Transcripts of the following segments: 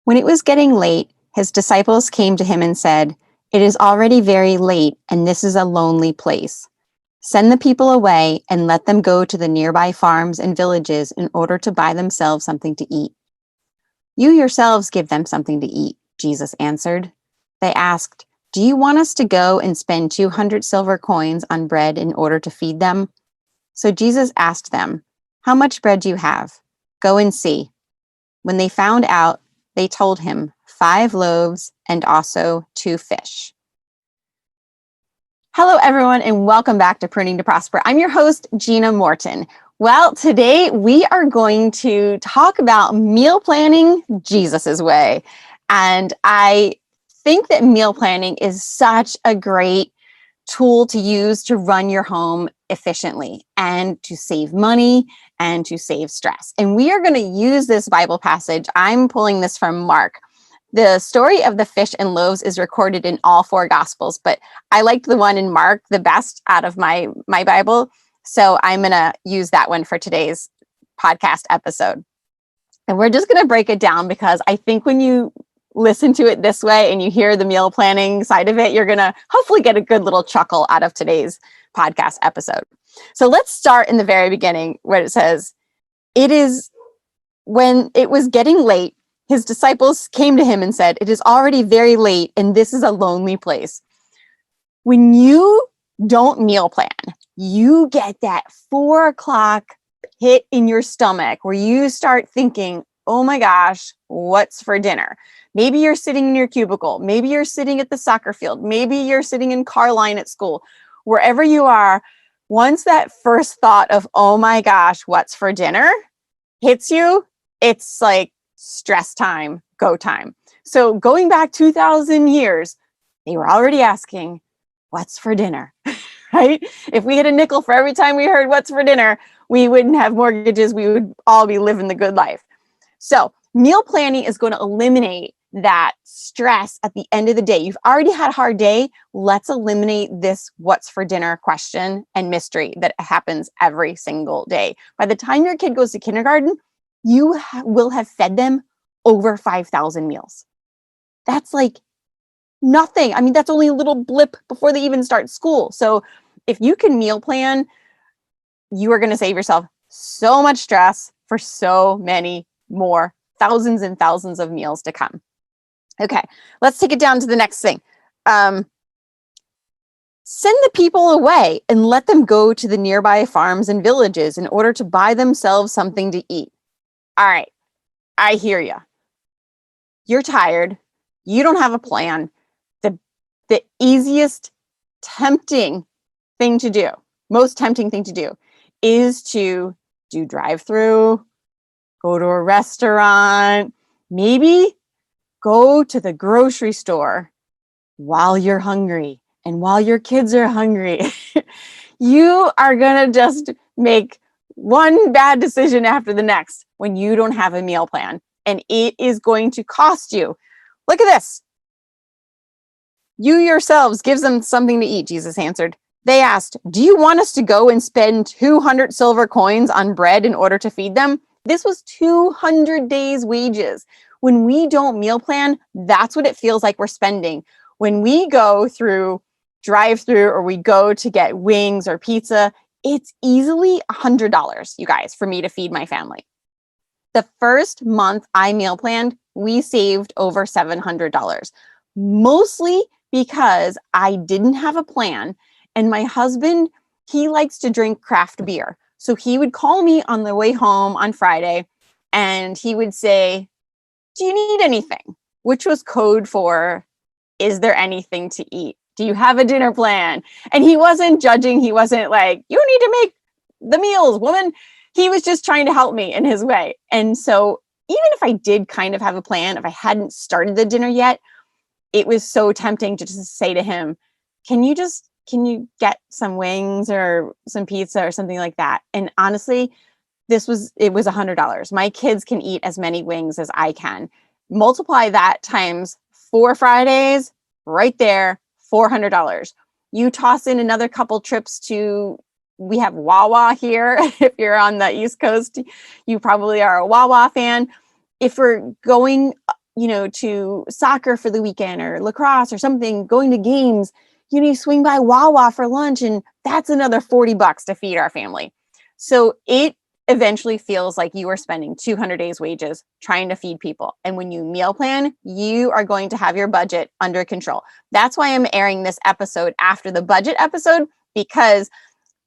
When it was getting late, his disciples came to him and said, "It is already very late, and this is a lonely place. Send the people away and let them go to the nearby farms and villages in order to buy themselves something to eat." "You yourselves give them something to eat," Jesus answered. They asked, "Do you want us to go and spend 200 silver coins on bread in order to feed them?" So Jesus asked them, "How much bread do you have? Go and see." When they found out, they told him 5 loaves and also 2 fish. Hello, everyone, and welcome back to Pruning to Prosper. I'm your host, Gina Morton. Well, today we are going to talk about meal planning Jesus's way. And I think that meal planning is such a great tool to use to run your home efficiently and to save money and to save stress. And we are going to use this Bible passage. I'm pulling this from Mark. The story of the fish and loaves is recorded in all 4 Gospels, but I liked the one in Mark the best out of my Bible. So I'm going to use that one for today's podcast episode. And we're just going to break it down because I think when you listen to it this way and you hear the meal planning side of it, you're going to hopefully get a good little chuckle out of today's podcast episode. So let's start in the very beginning where it says, "It is when it was getting late, his disciples came to him and said, 'It is already very late, and this is a lonely place.'" When you don't meal plan, you get that 4 o'clock hit in your stomach where you start thinking, "Oh my gosh, what's for dinner?" Maybe you're sitting in your cubicle. Maybe you're sitting at the soccer field. Maybe you're sitting in car line at school. Wherever you are, once that first thought of, "Oh my gosh, what's for dinner?" hits you, it's like stress time, go time. So going back 2,000 years, they were already asking, "What's for dinner?" Right? If we had a nickel for every time we heard "what's for dinner," we wouldn't have mortgages. We would all be living the good life. So meal planning is going to eliminate that stress at the end of the day. You've already had a hard day. Let's eliminate this "what's for dinner" question and mystery that happens every single day. By the time your kid goes to kindergarten, you will have fed them over 5,000 meals. That's like nothing. I mean, that's only a little blip before they even start school. So if you can meal plan, you are going to save yourself so much stress for so many more thousands and thousands of meals to come. Okay, let's take it down to the next thing. Send the people away and let them go to the nearby farms and villages in order to buy themselves something to eat. All right, I hear you. You're tired. You don't have a plan. The easiest, tempting thing to do, most tempting thing to do, is to do drive-thru, go to a restaurant, maybe go to the grocery store while you're hungry and while your kids are hungry. You are going to just make one bad decision after the next when you don't have a meal plan, and it is going to cost you. Look at this. "You yourselves give them something to eat," Jesus answered. They asked, "Do you want us to go and spend 200 silver coins on bread in order to feed them?" This was 200 days' wages. When we don't meal plan, that's what it feels like we're spending. When we go through drive-thru or we go to get wings or pizza, it's easily $100, you guys, for me to feed my family. The first month I meal planned, we saved over $700, mostly because I didn't have a plan. And my husband, he likes to drink craft beer. So he would call me on the way home on Friday and he would say, "Do you need anything?" Which was code for, "Is there anything to eat? Do you have a dinner plan?" And he wasn't judging. He wasn't like, "You need to make the meals, woman." He was just trying to help me in his way. And so even if I did kind of have a plan, if I hadn't started the dinner yet, it was so tempting to just say to him, can you get some wings or some pizza or something like that? And honestly, it was $100. My kids can eat as many wings as I can. Multiply that times 4 Fridays, right there, $400. You toss in another couple trips we have Wawa here. If you're on the East Coast, you probably are a Wawa fan. If we're going to soccer for the weekend or lacrosse or something, going to games, you swing by Wawa for lunch, and that's another $40 to feed our family. So it eventually feels like you are spending 200 days wages trying to feed people. And when you meal plan, you are going to have your budget under control. That's why I'm airing this episode after the budget episode, because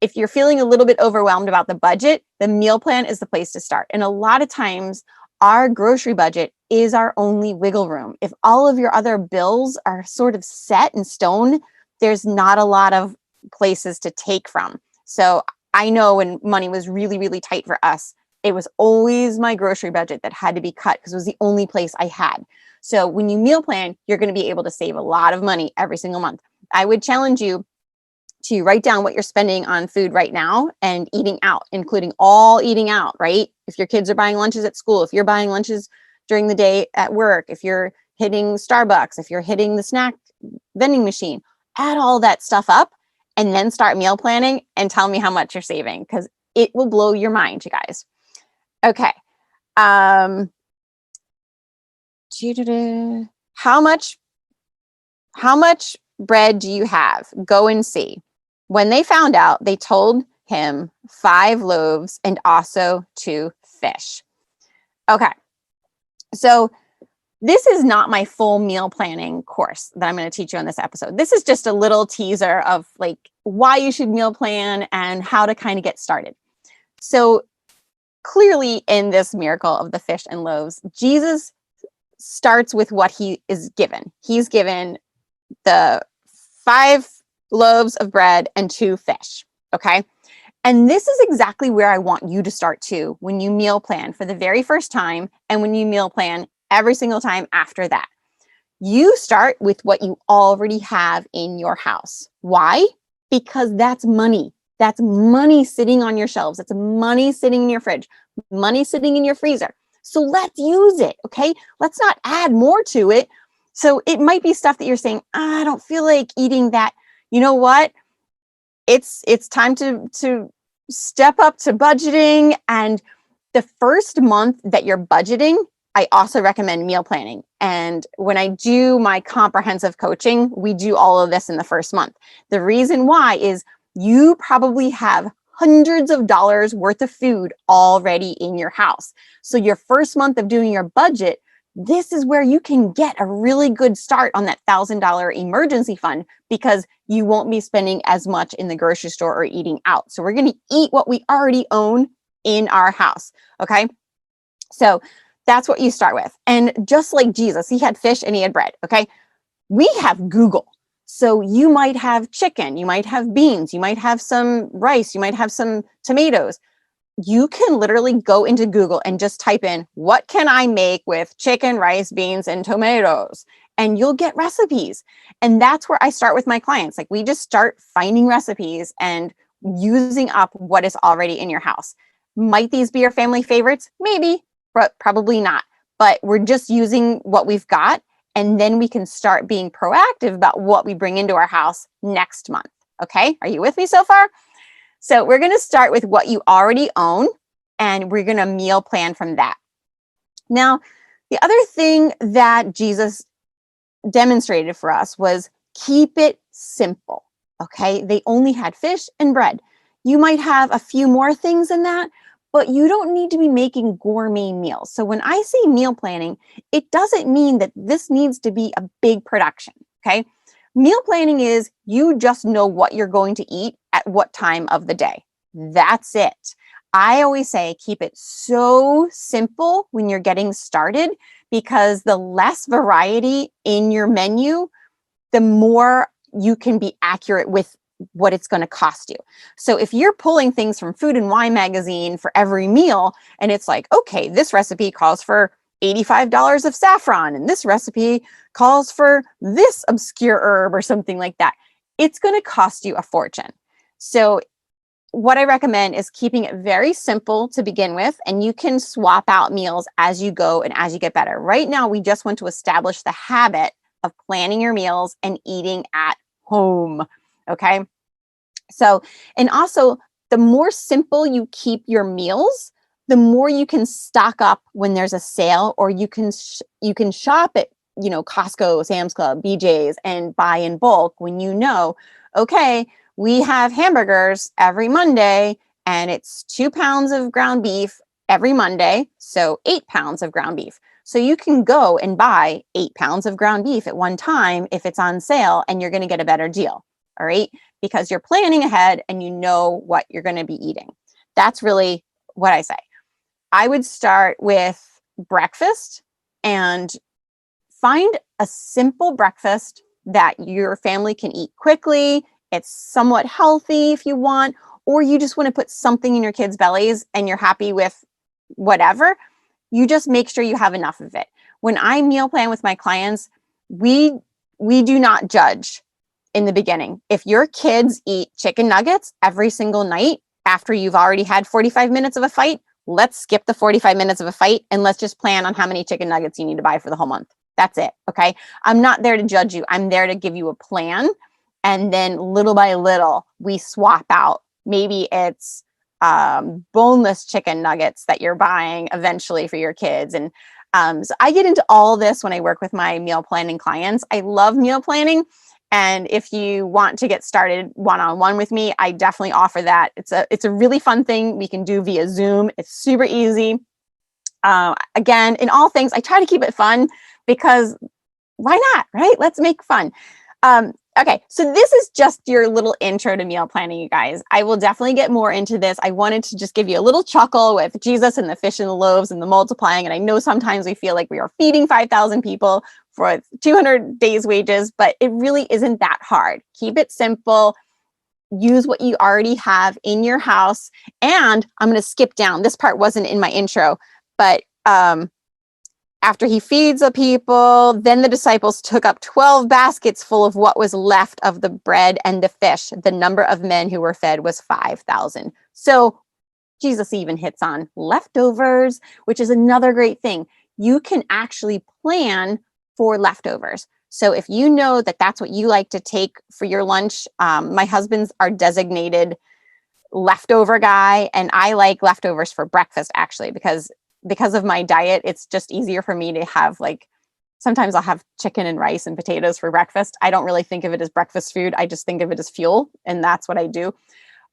if you're feeling a little bit overwhelmed about the budget, the meal plan is the place to start. And a lot of times our grocery budget is our only wiggle room. If all of your other bills are sort of set in stone, there's not a lot of places to take from. So I know when money was really, really tight for us, it was always my grocery budget that had to be cut because it was the only place I had. So when you meal plan, you're going to be able to save a lot of money every single month. I would challenge you to write down what you're spending on food right now and eating out, including all eating out, right? If your kids are buying lunches at school, if you're buying lunches during the day at work, if you're hitting Starbucks, if you're hitting the snack vending machine, add all that stuff up and then start meal planning and tell me how much you're saving, because it will blow your mind, you guys. Okay. How much bread do you have? Go and see. When they found out, they told him 5 loaves and also 2 fish. Okay. So this is not my full meal planning course that I'm going to teach you on this episode. This is just a little teaser of like why you should meal plan and how to kind of get started. So clearly in this miracle of the fish and loaves, Jesus starts with what he is given. He's given the 5 loaves of bread and 2 fish. Okay. And this is exactly where I want you to start too when you meal plan for the very first time and when you meal plan every single time after that. You start with what you already have in your house. Why? Because that's money. That's money sitting on your shelves. That's money sitting in your fridge, money sitting in your freezer. So let's use it. Okay. Let's not add more to it. So it might be stuff that you're saying, I don't feel like eating that. You know what? It's time to step up to budgeting. And the first month that you're budgeting, I also recommend meal planning. And when I do my comprehensive coaching, we do all of this in the first month. The reason why is you probably have hundreds of dollars worth of food already in your house. So your first month of doing your budget, this is where you can get a really good start on that $1,000 emergency fund, because you won't be spending as much in the grocery store or eating out. So we're going to eat what we already own in our house. Okay. So that's what you start with. And just like Jesus, he had fish and he had bread. Okay. We have Google. So you might have chicken, you might have beans, you might have some rice, you might have some tomatoes. You can literally go into Google and just type in, what can I make with chicken, rice, beans, and tomatoes? And you'll get recipes. And that's where I start with my clients. Like, we just start finding recipes and using up what is already in your house. Might these be your family favorites? Maybe, but probably not. But we're just using what we've got. And then we can start being proactive about what we bring into our house next month. Okay, are you with me so far? So we're going to start with what you already own, and we're going to meal plan from that. Now, the other thing that Jesus demonstrated for us was keep it simple. Okay, they only had fish and bread. You might have a few more things than that, but you don't need to be making gourmet meals. So when I say meal planning, it doesn't mean that this needs to be a big production. Okay. Meal planning is you just know what you're going to eat at what time of the day. That's it. I always say keep it so simple when you're getting started, because the less variety in your menu, the more you can be accurate with what it's going to cost you. So if you're pulling things from Food and Wine magazine for every meal, and it's like, okay, this recipe calls for $85 of saffron, and this recipe calls for this obscure herb or something like that, it's going to cost you a fortune. So what I recommend is keeping it very simple to begin with, and you can swap out meals as you go and as you get better. Right now, we just want to establish the habit of planning your meals and eating at home. Okay. So, and also the more simple you keep your meals, the more you can stock up when there's a sale, or you can shop at, Costco, Sam's Club, BJ's, and buy in bulk when okay, we have hamburgers every Monday and it's 2 pounds of ground beef every Monday. So 8 pounds of ground beef. So you can go and buy 8 pounds of ground beef at one time if it's on sale, and you're going to get a better deal. All right. Because you're planning ahead and you know what you're going to be eating. That's really what I say. I would start with breakfast and find a simple breakfast that your family can eat quickly. It's somewhat healthy if you want, or you just want to put something in your kids' bellies and you're happy with whatever. You just make sure you have enough of it. When I meal plan with my clients, we do not judge in the beginning. If your kids eat chicken nuggets every single night after you've already had 45 minutes of a fight, let's skip the 45 minutes of a fight and let's just plan on how many chicken nuggets you need to buy for the whole month. That's it. Okay. I'm not there to judge you. I'm there to give you a plan. And then little by little, we swap out. Maybe it's boneless chicken nuggets that you're buying eventually for your kids. And so I get into all this when I work with my meal planning clients. I love meal planning. And if you want to get started one-on-one with me, I definitely offer that. It's a really fun thing we can do via Zoom. It's super easy. Again, in all things, I try to keep it fun because why not, right? Let's make fun. Okay, so this is just your little intro to meal planning, you guys. I will definitely get more into this. I wanted to just give you a little chuckle with Jesus and the fish and the loaves and the multiplying. And I know sometimes we feel like we are feeding 5,000 people for 200 days wages, but it really isn't that hard. Keep it simple. Use what you already have in your house. And I'm going to skip down. This part wasn't in my intro, but after he feeds the people, then the disciples took up 12 baskets full of what was left of the bread and the fish. The number of men who were fed was 5,000. So Jesus even hits on leftovers, which is another great thing. You can actually plan for leftovers. So if you know that that's what you like to take for your lunch, my husband's our designated leftover guy, and I like leftovers for breakfast actually, because of my diet, it's just easier for me to have, like, sometimes I'll have chicken and rice and potatoes for breakfast. I don't really think of it as breakfast food. I just think of it as fuel, and that's what I do.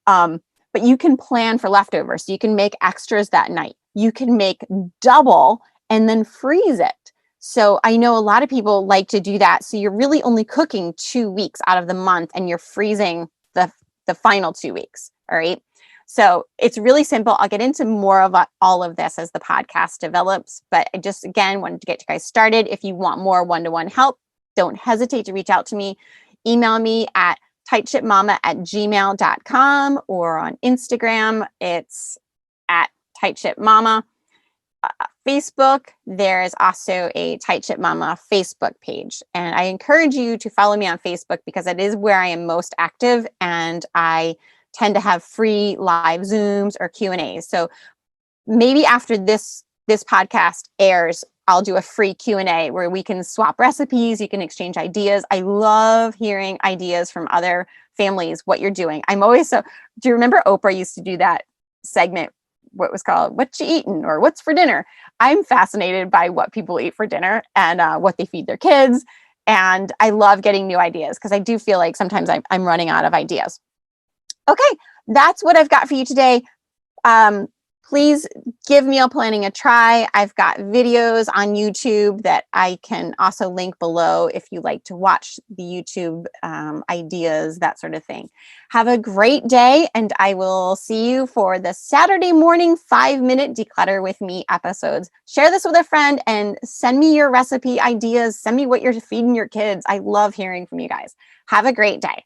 But you can plan for leftovers. So you can make extras that night. You can make double and then freeze it. So I know a lot of people like to do that. So you're really only cooking 2 weeks out of the month, and you're freezing the final 2 weeks. All right. So it's really simple. I'll get into more of all of this as the podcast develops, but I just, again, wanted to get you guys started. If you want more one-to-one help, don't hesitate to reach out to me. Email me at tightshipmama@gmail.com, or on Instagram, it's at tightshipmama. Facebook, there is also a Tight Ship Mama Facebook page. And I encourage you to follow me on Facebook because it is where I am most active, and I tend to have free live Zooms or Q&As. So maybe after this podcast airs, I'll do a free Q&A where we can swap recipes. You can exchange ideas. I love hearing ideas from other families, what you're doing. I'm always do you remember Oprah used to do that segment, what was called, "What you eating?" or "What's for dinner?" I'm fascinated by what people eat for dinner and what they feed their kids. And I love getting new ideas because I do feel like sometimes I'm running out of ideas. Okay, that's what I've got for you today. Please give meal planning a try. I've got videos on YouTube that I can also link below if you like to watch the YouTube ideas, that sort of thing. Have a great day, and I will see you for the Saturday morning 5-minute Declutter with Me episodes. Share this with a friend and send me your recipe ideas. Send me what you're feeding your kids. I love hearing from you guys. Have a great day.